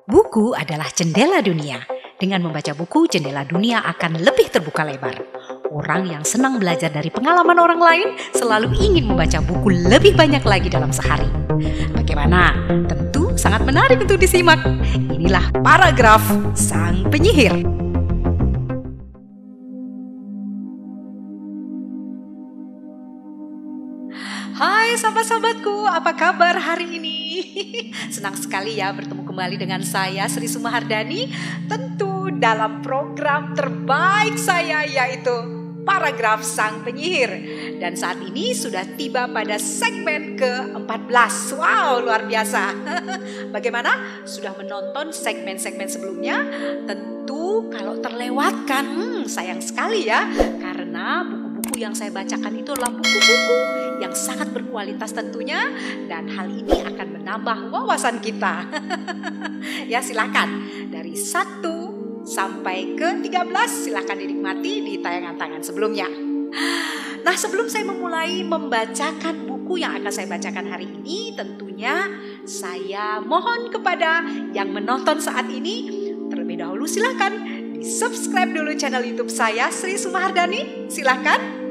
Buku adalah jendela dunia. Dengan membaca buku, jendela dunia akan lebih terbuka lebar. Orang yang senang belajar dari pengalaman orang lain selalu ingin membaca buku lebih banyak lagi dalam sehari. Bagaimana? Tentu sangat menarik untuk disimak. Inilah paragraf sang penyihir. Hai sahabat-sahabatku, apa kabar hari ini? Senang sekali ya bertemu kembali dengan saya Sri Sumahardani. Tentu dalam program terbaik saya, yaitu Paragraf Sang Penyihir. Dan saat ini sudah tiba pada segmen ke-14. Wow, luar biasa. Bagaimana? Sudah menonton segmen-segmen sebelumnya? Tentu kalau terlewatkan, sayang sekali ya. Karena buku-buku yang saya bacakan itu adalah buku-buku yang sangat berkualitas tentunya, dan hal ini akan menambah wawasan kita. Ya, silakan dari 1 sampai ke 13 silakan dinikmati di tayangan-tayangan sebelumnya. Nah, sebelum saya memulai membacakan buku yang akan saya bacakan hari ini, tentunya saya mohon kepada yang menonton saat ini, terlebih dahulu silakan di subscribe dulu channel YouTube saya Sri Sumahardani, silakan.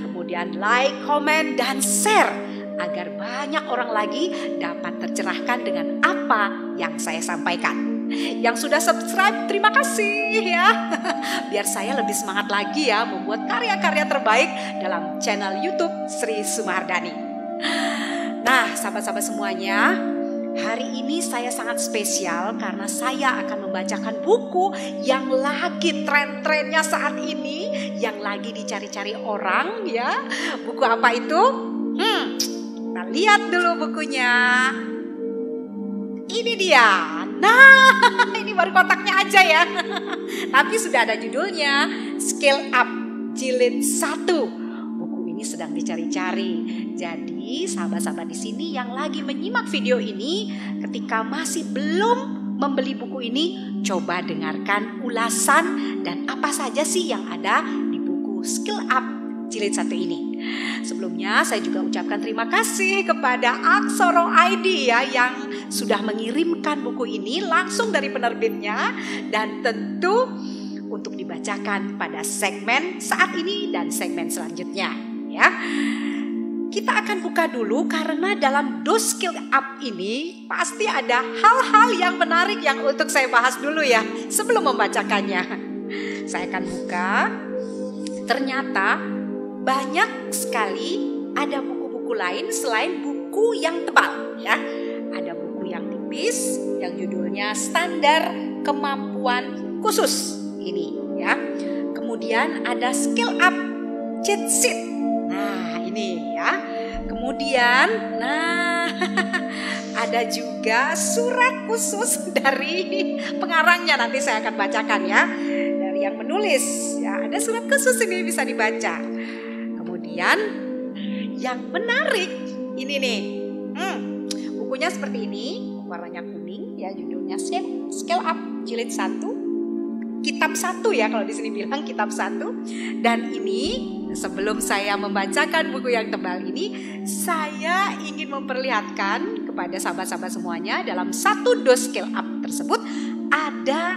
Kemudian like, komen, dan share agar banyak orang lagi dapat tercerahkan dengan apa yang saya sampaikan. Yang sudah subscribe, terima kasih ya. Biar saya lebih semangat lagi ya membuat karya-karya terbaik dalam channel YouTube Sri Sumahardani. Nah, sahabat-sahabat semuanya, hari ini saya sangat spesial karena saya akan membacakan buku yang lagi tren-trennya saat ini, yang lagi dicari-cari orang ya. Buku apa itu? Kita lihat dulu bukunya. Ini dia. Nah, ini baru kotaknya aja ya. Tapi sudah ada judulnya, Skill Up Jilid 1. Buku ini sedang dicari-cari. Jadi sahabat-sahabat di sini yang lagi menyimak video ini, ketika masih belum membeli buku ini, coba dengarkan ulasan dan apa saja sih yang ada di buku Skill Up Jilid 1 ini. Sebelumnya saya juga ucapkan terima kasih kepada Aksoro ID ya, yang sudah mengirimkan buku ini langsung dari penerbitnya, dan tentu untuk dibacakan pada segmen saat ini dan segmen selanjutnya ya. Kita akan buka dulu karena dalam dos Skill Up ini pasti ada hal-hal yang menarik yang untuk saya bahas dulu ya sebelum membacakannya. Saya akan buka. Ternyata banyak sekali ada buku-buku lain selain buku yang tebal ya. Ada buku yang tipis yang judulnya Standar Kemampuan Khusus ini ya. Kemudian ada Skill Up Cheat Sheet. Nah, ini ya. Kemudian ada juga surat khusus dari pengarangnya, nanti saya akan bacakan ya. Dari yang menulis ya, ada surat khusus ini bisa dibaca. Kemudian yang menarik ini nih. Bukunya seperti ini, warnanya kuning ya, judulnya Skill Up Jilid 1. Kitab 1 ya, kalau di sini bilang kitab 1. Dan ini sebelum saya membacakan buku yang tebal ini, saya ingin memperlihatkan kepada sahabat-sahabat semuanya, dalam satu dos Skill Up tersebut ada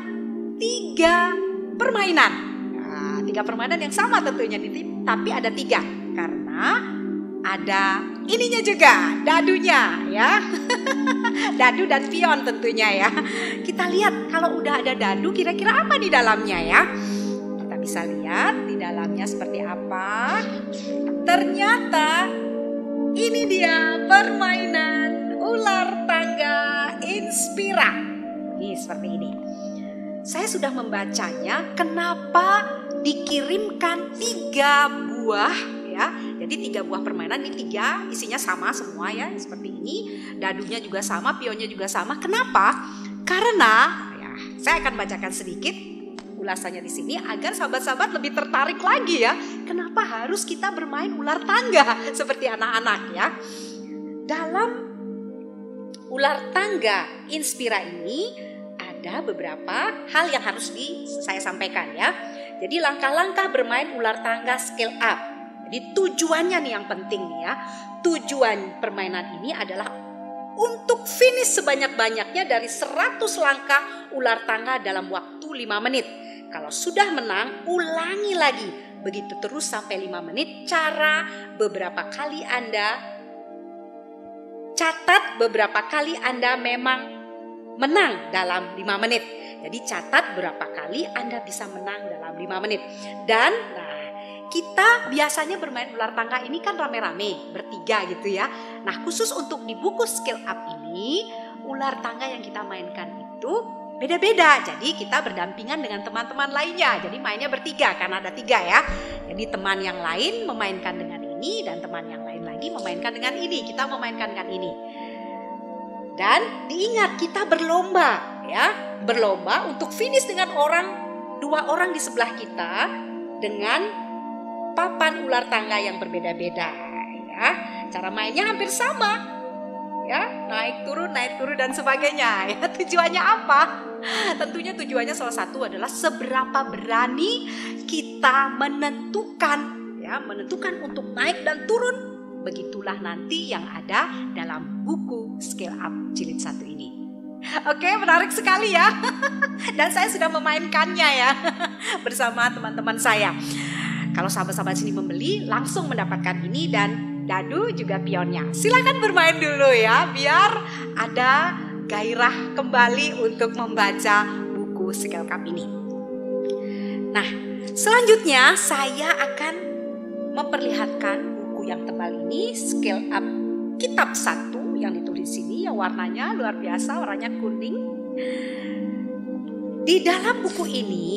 3 permainan. Nah, 3 permainan yang sama tentunya, tapi ada 3 karena ada ininya juga, dadunya ya. Dadu dan pion tentunya ya. Kita lihat kalau udah ada dadu, kira-kira apa di dalamnya ya. Kita bisa lihat di dalamnya seperti apa. Ternyata ini dia permainan ular tangga Inspira. Ini seperti ini. Saya sudah membacanya, kenapa dikirimkan 3 buah ya. Jadi 3 buah permainan, ini 3 isinya sama semua ya, seperti ini. Dadunya juga sama, pionnya juga sama. Kenapa? Karena ya, saya akan bacakan sedikit ulasannya di sini agar sahabat-sahabat lebih tertarik lagi ya. Kenapa harus kita bermain ular tangga seperti anak-anak ya? Dalam ular tangga Inspira ini ada beberapa hal yang harus saya sampaikan ya. Jadi langkah-langkah bermain ular tangga Skill Up. Jadi tujuannya nih yang penting nih ya. Tujuan permainan ini adalah untuk finish sebanyak-banyaknya dari 100 langkah ular tangga dalam waktu 5 menit. Kalau sudah menang, ulangi lagi. Begitu terus sampai 5 menit. Cara beberapa kali Anda catat berapa kali Anda memang menang dalam 5 menit. Jadi catat berapa kali Anda bisa menang dalam 5 menit. Dan kita biasanya bermain ular tangga ini kan rame-rame, bertiga gitu ya. Nah, khusus untuk di buku Skill Up ini, ular tangga yang kita mainkan itu beda-beda. Jadi kita berdampingan dengan teman-teman lainnya. Jadi mainnya bertiga karena ada 3 ya. Jadi teman yang lain memainkan dengan ini dan teman yang lain lagi memainkan dengan ini. Kita memainkan dengan ini. Dan diingat kita berlomba ya. Berlomba untuk finish dengan 2 orang di sebelah kita dengan papan ular tangga yang berbeda-beda ya. Cara mainnya hampir sama ya, naik turun dan sebagainya ya. Tujuannya apa? Tentunya tujuannya salah satu adalah seberapa berani kita menentukan untuk naik dan turun. Begitulah nanti yang ada dalam buku Skill Up Jilid 1 ini. Oke, menarik sekali ya. Dan saya sudah memainkannya ya bersama teman-teman saya. Kalau sahabat-sahabat sini membeli, langsung mendapatkan ini dan dadu juga pionnya. Silakan bermain dulu ya, biar ada gairah kembali untuk membaca buku Skill Up ini. Nah, selanjutnya saya akan memperlihatkan buku yang tebal ini, Skill Up Kitab 1 yang ditulis sini, yang warnanya luar biasa, warnanya kuning. Di dalam buku ini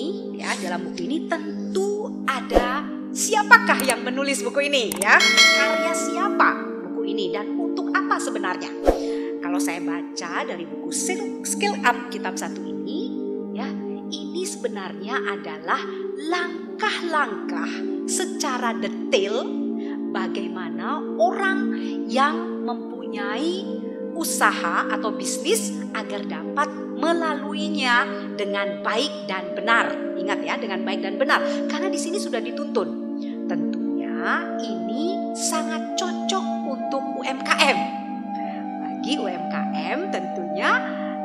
tentu ada siapakah yang menulis buku ini ya, karya siapa buku ini dan untuk apa sebenarnya. Kalau saya baca dari buku Skill Up Kitab 1 ini ya, ini sebenarnya adalah langkah-langkah secara detail bagaimana orang yang mempunyai usaha atau bisnis agar dapat melaluinya dengan baik dan benar. Ingat ya, dengan baik dan benar. Karena di sini sudah dituntun. Tentunya ini sangat cocok untuk UMKM. Bagi UMKM tentunya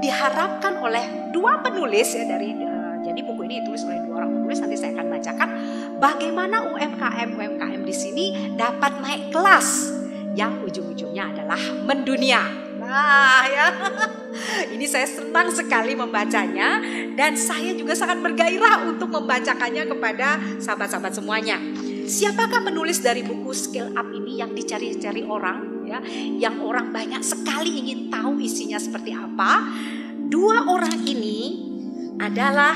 diharapkan oleh 2 penulis ya jadi buku ini ditulis oleh 2 orang penulis, nanti saya akan bacakan bagaimana UMKM di sini dapat naik kelas yang ujung-ujungnya adalah mendunia. Nah ya, ini saya senang sekali membacanya dan saya juga sangat bergairah untuk membacakannya kepada sahabat-sahabat semuanya. Siapakah penulis dari buku Skill Up ini yang dicari-cari orang ya, yang orang banyak sekali ingin tahu isinya seperti apa? 2 orang ini adalah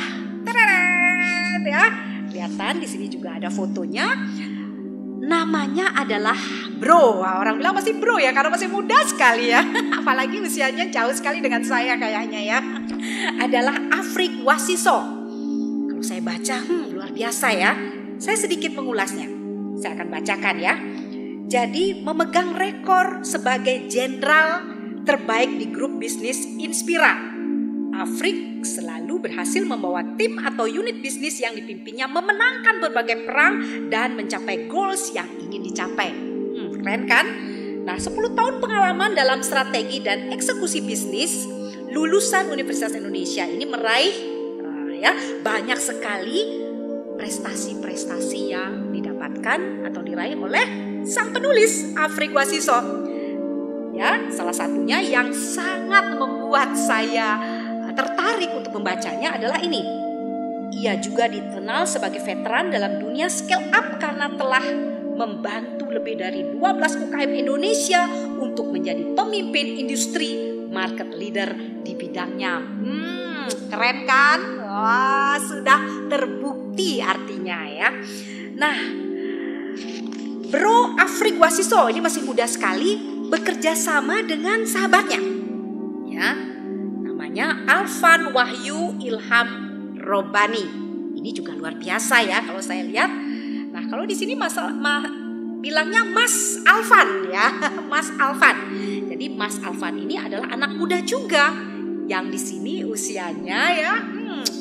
ya, kelihatan di sini juga ada fotonya. Namanya adalah Bro. Wah, orang bilang masih bro ya karena masih muda sekali ya. Apalagi usianya jauh sekali dengan saya kayaknya ya. Adalah Afrik Wasiso. Kalau saya baca luar biasa ya. Saya sedikit mengulasnya. Saya akan bacakan ya. Jadi memegang rekor sebagai jenderal terbaik di grup bisnis Inspira. Afrik selalu berhasil membawa tim atau unit bisnis yang dipimpinnya memenangkan berbagai perang dan mencapai goals yang ingin dicapai. Keren kan? Nah, 10 tahun pengalaman dalam strategi dan eksekusi bisnis, lulusan Universitas Indonesia ini meraih banyak sekali prestasi-prestasi yang didapatkan atau diraih oleh sang penulis Afrik Wasiso. Ya, salah satunya yang sangat membuat saya tertarik untuk membacanya adalah ini. Ia juga dikenal sebagai veteran dalam dunia Skill Up karena telah membantu lebih dari 12 UKM Indonesia untuk menjadi pemimpin industri market leader di bidangnya. Keren kan? Wah, sudah terbukti artinya ya. Nah, Bro Afrik Wasiso ini masih muda sekali, bekerja sama dengan sahabatnya. Ya. Namanya Alvan Wahyu Ilham Robani. Ini juga luar biasa ya kalau saya lihat. Nah, kalau di sini bilangnya Mas Alvan ya, Mas Alvan. Jadi Mas Alvan ini adalah anak muda juga yang di sini usianya ya,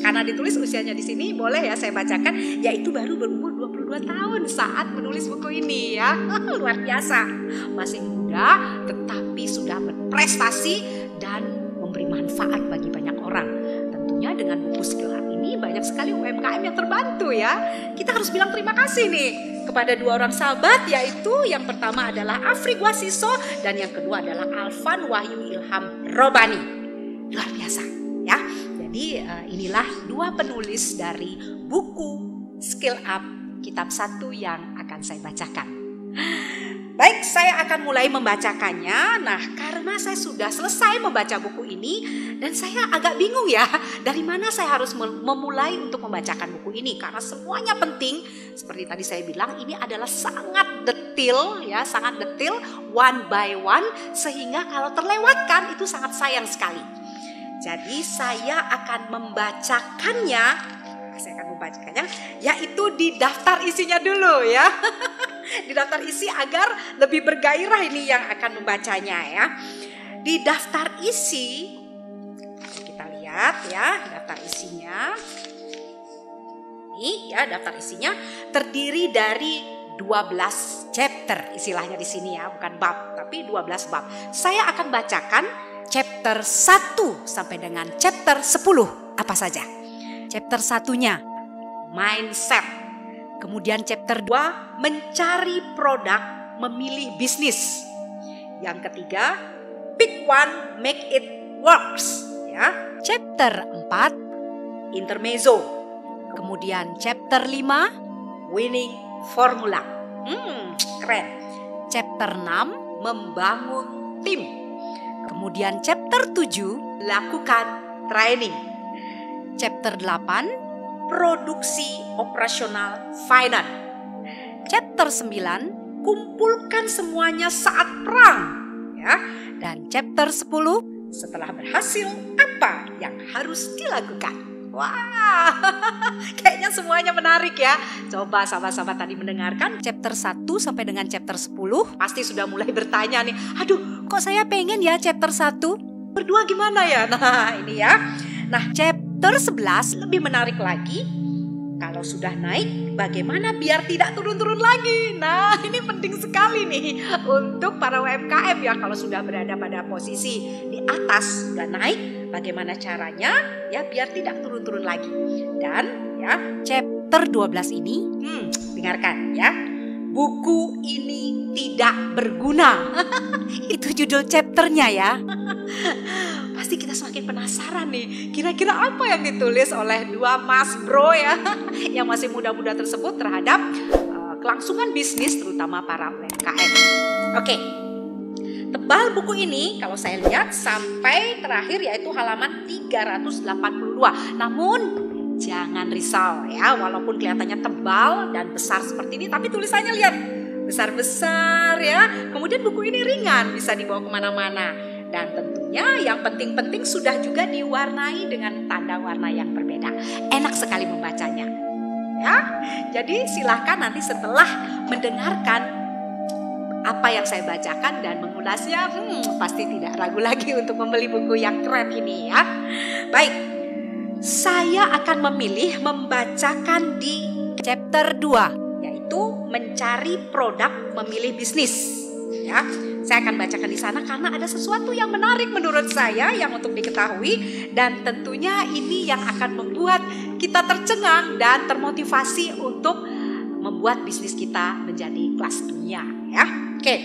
karena ditulis usianya di sini boleh ya saya bacakan, yaitu baru berumur 22 tahun saat menulis buku ini ya. Luar biasa. Masih muda tetapi sudah berprestasi dan memberi manfaat bagi banyak orang. Tentunya dengan buku Skill Up ini banyak sekali UMKM yang terbantu ya. Kita harus bilang terima kasih nih kepada dua orang sahabat, yaitu yang pertama adalah Afrik Wasiso dan yang kedua adalah Alvan Wahyu Ilham Robani. Luar biasa ya. Jadi inilah dua penulis dari buku Skill Up kitab 1 yang akan saya bacakan. Baik, saya akan mulai membacakannya. Nah, karena saya sudah selesai membaca buku ini dan saya agak bingung ya, dari mana saya harus memulai untuk membacakan buku ini, karena semuanya penting. Seperti tadi saya bilang, ini adalah sangat detail ya, sangat detail, one by one, sehingga kalau terlewatkan itu sangat sayang sekali. Jadi saya akan membacakannya, yaitu di daftar isinya dulu ya. Di daftar isi agar lebih bergairah ini yang akan membacanya ya. Di daftar isi, kita lihat ya daftar isinya. Ini ya daftar isinya terdiri dari 12 chapter istilahnya di sini ya, bukan bab tapi 12 bab. Saya akan bacakan chapter 1 sampai dengan chapter 10 apa saja. Chapter 1-nya mindset. Kemudian chapter 2 mencari produk, memilih bisnis. Yang ketiga pick one, make it works ya. Chapter 4 intermezzo. Kemudian chapter 5 winning formula. Keren. Chapter 6 membangun tim. Kemudian chapter 7 lakukan training. Chapter 8 produksi operasional finance. Chapter 9 kumpulkan semuanya saat perang ya. Dan chapter 10 setelah berhasil apa yang harus dilakukan. Wah, kayaknya semuanya menarik ya. Coba sahabat-sahabat tadi mendengarkan chapter 1 sampai dengan chapter 10, pasti sudah mulai bertanya nih, aduh kok saya pengen ya chapter 1, berdua gimana ya? Nah ini ya. Nah chapter 11 lebih menarik lagi. Kalau sudah naik, bagaimana biar tidak turun-turun lagi? Nah, ini penting sekali nih untuk para UMKM ya. Kalau sudah berada pada posisi di atas, sudah naik, bagaimana caranya ya biar tidak turun-turun lagi. Dan ya, chapter 12 ini, dengarkan ya. Buku ini tidak berguna. Itu judul chapternya ya. Pasti kita semakin penasaran nih, kira-kira apa yang ditulis oleh dua mas bro ya yang masih muda-muda tersebut terhadap kelangsungan bisnis terutama para UMKM. Oke, tebal buku ini kalau saya lihat sampai terakhir yaitu halaman 382. Namun jangan risau ya, walaupun kelihatannya tebal dan besar seperti ini, tapi tulisannya lihat besar-besar ya. Kemudian buku ini ringan, bisa dibawa kemana-mana. Dan tentunya yang penting-penting sudah juga diwarnai dengan tanda warna yang berbeda. Enak sekali membacanya. Ya, jadi silahkan nanti setelah mendengarkan apa yang saya bacakan dan mengulasnya, pasti tidak ragu lagi untuk membeli buku yang keren ini ya. Baik, saya akan memilih membacakan di chapter 2, yaitu mencari produk, memilih bisnis. Ya, saya akan bacakan di sana karena ada sesuatu yang menarik menurut saya yang untuk diketahui, dan tentunya ini yang akan membuat kita tercengang dan termotivasi untuk membuat bisnis kita menjadi kelas dunia ya. Oke.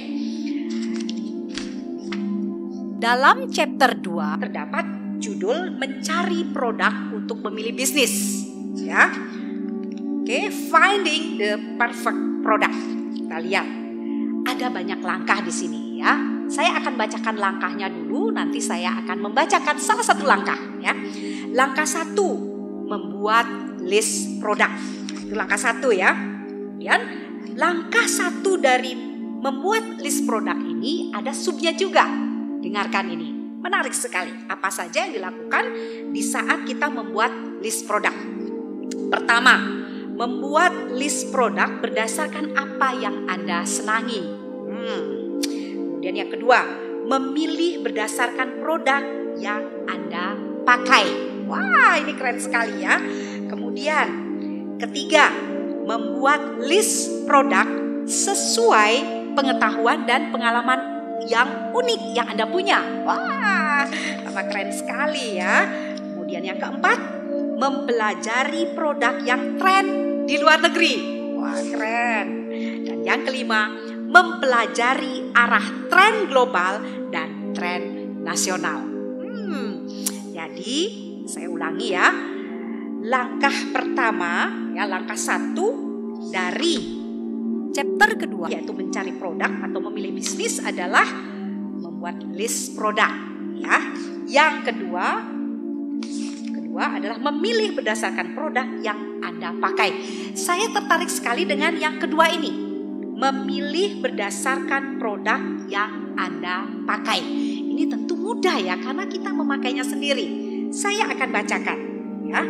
Dalam chapter 2 terdapat judul mencari produk untuk memilih bisnis ya. Oke, finding the perfect product. Kita lihat ada banyak langkah di sini ya. Saya akan bacakan langkahnya dulu, nanti saya akan membacakan salah satu langkah ya. Langkah 1, membuat list produk. Itu langkah 1 ya. Kemudian langkah 1 dari membuat list produk ini ada subnya juga. Dengarkan ini, menarik sekali. Apa saja yang dilakukan di saat kita membuat list produk. Pertama, membuat list produk berdasarkan apa yang Anda senangi. Kemudian yang kedua, memilih berdasarkan produk yang Anda pakai. Wah, ini keren sekali ya. Kemudian ketiga, membuat list produk sesuai pengetahuan dan pengalaman yang unik yang Anda punya. Wah, tambah keren sekali ya. Kemudian yang keempat, mempelajari produk yang tren di luar negeri. Wah, keren. Dan yang kelima, mempelajari arah tren global dan tren nasional. Jadi saya ulangi ya. Langkah pertama, ya langkah 1 dari chapter kedua, yaitu mencari produk atau memilih bisnis adalah membuat list produk. Ya, yang kedua adalah memilih berdasarkan produk yang Anda pakai. Saya tertarik sekali dengan yang kedua ini, memilih berdasarkan produk yang Anda pakai. Ini tentu mudah ya, karena kita memakainya sendiri. Saya akan bacakan ya.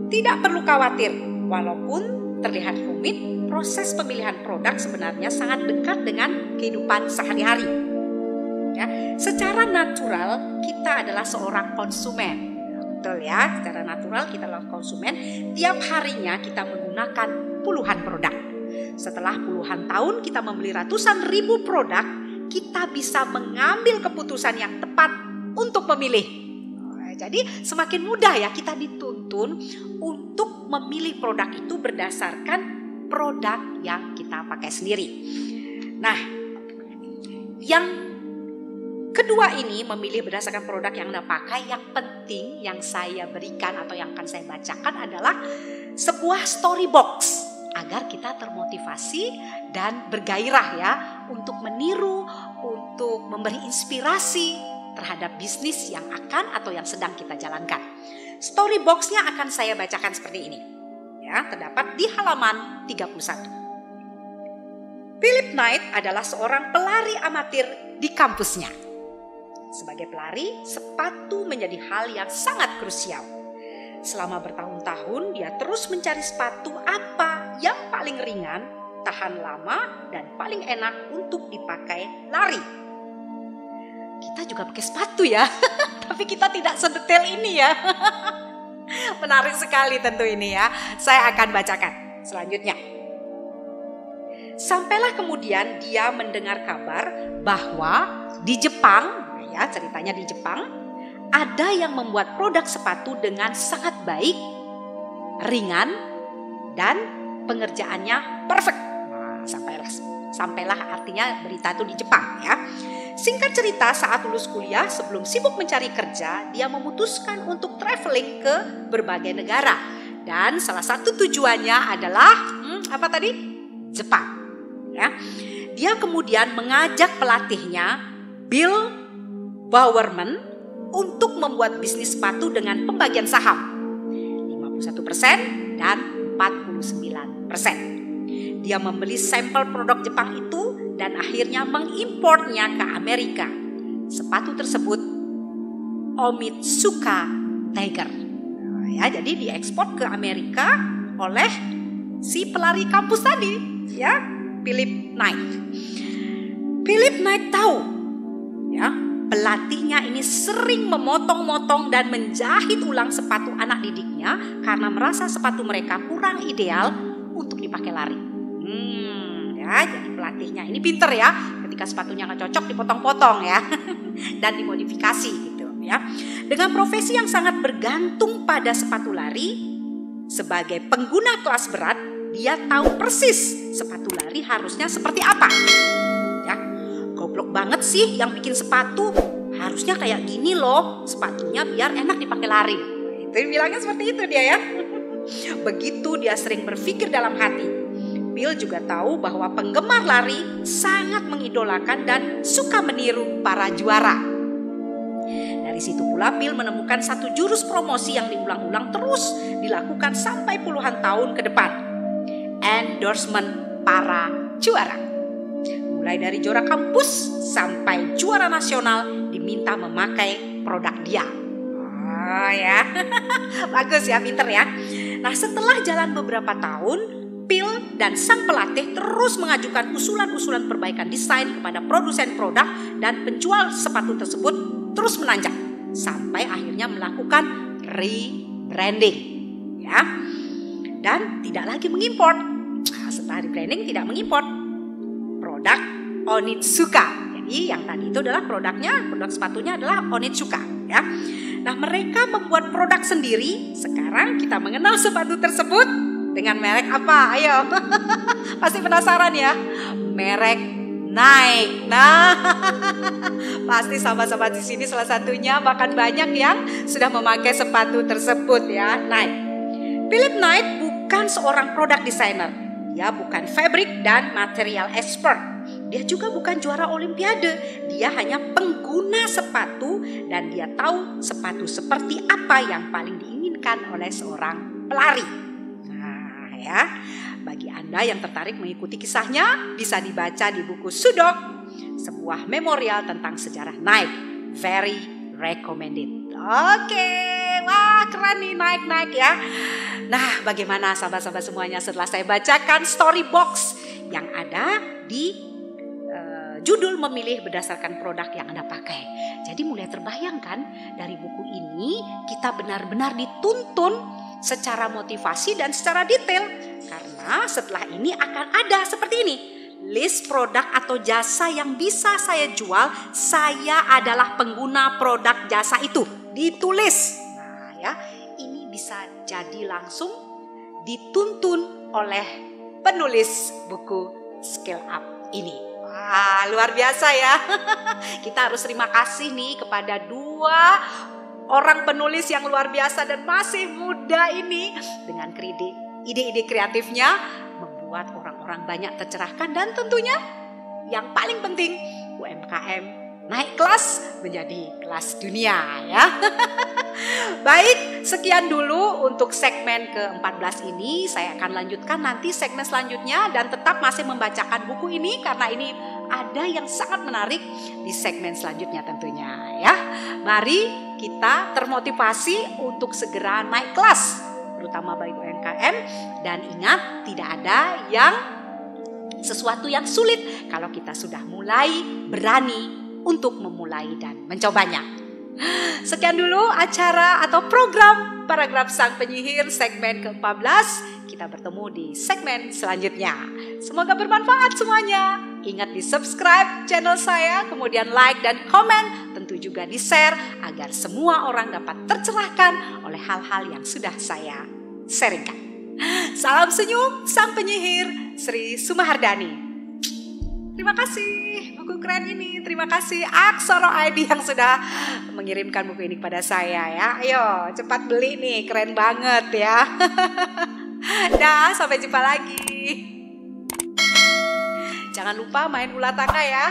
Tidak perlu khawatir, walaupun terlihat rumit, proses pemilihan produk sebenarnya sangat dekat dengan kehidupan sehari-hari. Ya, secara natural kita adalah seorang konsumen. Betul ya, secara natural kita adalah konsumen. Tiap harinya kita menggunakan puluhan produk. Setelah puluhan tahun kita membeli ratusan ribu produk, kita bisa mengambil keputusan yang tepat untuk memilih. Jadi semakin mudah ya kita dituntun untuk memilih produk itu berdasarkan produk yang kita pakai sendiri. Nah, yang kedua ini, memilih berdasarkan produk yang Anda pakai, yang penting yang saya berikan atau yang akan saya bacakan adalah sebuah story box agar kita termotivasi dan bergairah ya untuk meniru, untuk memberi inspirasi terhadap bisnis yang akan atau yang sedang kita jalankan. Story box-nya akan saya bacakan seperti ini. Ya, terdapat di halaman 31. Philip Knight adalah seorang pelari amatir di kampusnya. Sebagai pelari, sepatu menjadi hal yang sangat krusial. Selama bertahun-tahun, dia terus mencari sepatu apa yang paling ringan, tahan lama, dan paling enak untuk dipakai lari. Kita juga pakai sepatu ya, tapi kita tidak sedetail ini ya. Menarik sekali tentu ini ya. Saya akan bacakan selanjutnya. Sampailah kemudian dia mendengar kabar bahwa di Jepang, ya ceritanya di Jepang, ada yang membuat produk sepatu dengan sangat baik, ringan, dan pengerjaannya perfect. Nah, sampailah artinya berita itu di Jepang ya. Singkat cerita, saat lulus kuliah sebelum sibuk mencari kerja, dia memutuskan untuk traveling ke berbagai negara. Dan salah satu tujuannya adalah apa tadi? Jepang. Ya. Dia kemudian mengajak pelatihnya Bill Bowerman untuk membuat bisnis sepatu dengan pembagian saham 51% dan 49%. Dia membeli sampel produk Jepang itu dan akhirnya mengimportnya ke Amerika. Sepatu tersebut Onitsuka Tiger. Ya, jadi diekspor ke Amerika oleh si pelari kampus tadi, ya, Philip Knight. Philip Knight tahu, ya, pelatihnya ini sering memotong-motong dan menjahit ulang sepatu anak didiknya karena merasa sepatu mereka kurang ideal untuk dipakai lari. Ya, jadi pelatihnya ini pinter ya, ketika sepatunya nggak cocok dipotong-potong ya dan dimodifikasi gitu ya. Dengan profesi yang sangat bergantung pada sepatu lari, sebagai pengguna kelas berat, dia tahu persis sepatu lari harusnya seperti apa. Ya, goblok banget sih yang bikin sepatu, harusnya kayak gini loh sepatunya biar enak dipakai lari. Itu bilangnya seperti itu dia ya. Begitu dia sering berpikir dalam hati. Bill juga tahu bahwa penggemar lari sangat mengidolakan dan suka meniru para juara. Dari situ pula Bill menemukan satu jurus promosi yang diulang-ulang terus dilakukan sampai puluhan tahun ke depan. Endorsement para juara. Mulai dari juara kampus sampai juara nasional diminta memakai produk dia. Oh ya, bagus ya, pinter ya. Nah, setelah jalan beberapa tahun, Bill dan sang pelatih terus mengajukan usulan-usulan perbaikan desain kepada produsen produk dan penjual sepatu tersebut terus menanjak sampai akhirnya melakukan rebranding, ya, dan tidak lagi mengimpor. Nah, setelah rebranding tidak mengimpor produk Onitsuka Jadi yang tadi itu adalah produk sepatunya adalah Onitsuka ya. Nah, mereka membuat produk sendiri. Sekarang kita mengenal sepatu tersebut dengan merek apa? Ayo. Pasti penasaran ya. Merek Nike. Nah, pasti sahabat-sahabat di sini salah satunya bahkan banyak yang sudah memakai sepatu tersebut ya, Nike. Philip Knight bukan seorang produk designer. Dia bukan fabric dan material expert. Dia juga bukan juara olimpiade. Dia hanya pengguna sepatu dan dia tahu sepatu seperti apa yang paling diinginkan oleh seorang pelari. Nah ya, bagi Anda yang tertarik mengikuti kisahnya bisa dibaca di buku Sudok, sebuah memorial tentang sejarah Nike. Very recommended. Oke, wah keren nih Nike ya. Nah, bagaimana sahabat-sahabat semuanya setelah saya bacakan story box yang ada di judul memilih berdasarkan produk yang Anda pakai. Jadi mulai terbayangkan dari buku ini kita benar-benar dituntun secara motivasi dan secara detail. Karena setelah ini akan ada seperti ini. List produk atau jasa yang bisa saya jual, saya adalah pengguna produk jasa itu. Ditulis. Nah ya, ini bisa jadi langsung dituntun oleh penulis buku Skill Up ini. Wah, luar biasa ya. Kita harus terima kasih nih kepada dua orang penulis yang luar biasa dan masih muda ini. Dengan ide-ide kreatifnya membuat orang-orang banyak tercerahkan dan tentunya yang paling penting UMKM naik kelas menjadi kelas dunia ya. Baik, sekian dulu untuk segmen ke-14 ini. Saya akan lanjutkan nanti segmen selanjutnya dan tetap masih membacakan buku ini karena ini ada yang sangat menarik di segmen selanjutnya tentunya ya. Mari kita termotivasi untuk segera naik kelas, terutama bagi UMKM, dan ingat tidak ada yang sesuatu yang sulit kalau kita sudah mulai berani untuk memulai dan mencobanya. Sekian dulu acara atau program Paragraf Sang Penyihir segmen ke-14. Kita bertemu di segmen selanjutnya. Semoga bermanfaat semuanya. Ingat di subscribe channel saya, kemudian like dan komen. Tentu juga di share agar semua orang dapat tercerahkan oleh hal-hal yang sudah saya sharingkan. Salam senyum Sang Penyihir Sri Sumahardani. Terima kasih buku keren ini. Terima kasih Aksara ID yang sudah mengirimkan buku ini kepada saya ya. Ayo cepat beli nih, keren banget ya. Dah, sampai jumpa lagi. Jangan lupa main ular tangga ya.